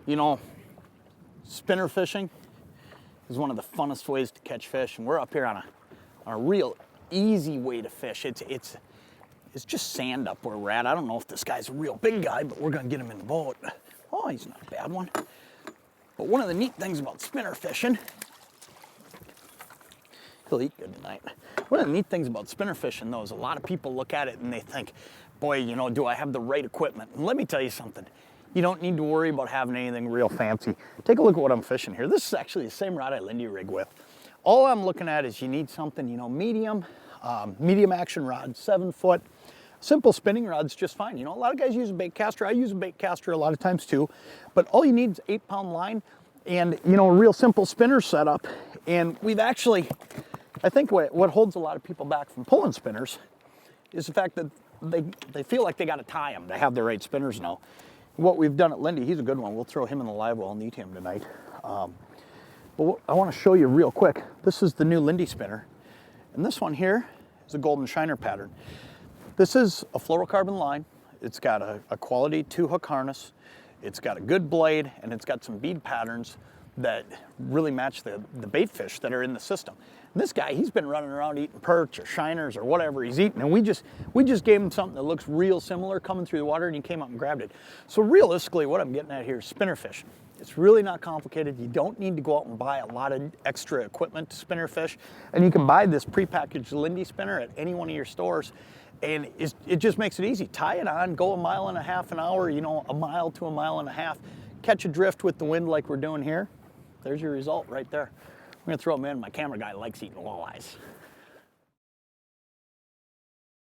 You know, spinner fishing is one of the funnest ways to catch fish, and we're up here on a real easy way to fish. It's just sand up where we're at. I don't know if this guy's a real big guy, but we're gonna get him in the boat. Oh, he's not a bad one. But one of the neat things about spinner fishing, he'll eat good tonight. One of the neat things about spinner fishing though is a lot of people look at it and they think, boy, you know, do I have the right equipment? And let me tell you something. You don't need to worry about having anything real fancy. Take a look at what I'm fishing here. This is actually the same rod I Lindy rig with. All I'm looking at is you need something, you know, medium action rod, 7 foot. Simple spinning rod's just fine. You know, a lot of guys use a bait caster. I use a bait caster a lot of times too. But all you need is 8-pound line and, you know, a real simple spinner setup. And we've actually, I think what holds a lot of people back from pulling spinners is the fact that they feel like they got to tie them to have the right spinners now. What we've done at Lindy, he's a good one. We'll throw him in the live well and eat him tonight. But I want to show you real quick. This is the new Lindy spinner. And this one here is a golden shiner pattern. This is a fluorocarbon line. It's got a quality 2-hook harness. It's got a good blade, and it's got some bead patterns that really match the bait fish that are in the system. And this guy, he's been running around eating perch or shiners or whatever he's eating, and we just gave him something that looks real similar coming through the water, and he came up and grabbed it. So realistically, what I'm getting at here is spinner fishing. It's really not complicated. You don't need to go out and buy a lot of extra equipment to spinner fish, and you can buy this prepackaged Lindy spinner at any one of your stores, and it just makes it easy. Tie it on, go 1.5 miles an hour, you know, 1 mile to 1.5 miles, catch a drift with the wind like we're doing here. There's your result right there. I'm gonna throw them in. My camera guy likes eating walleyes.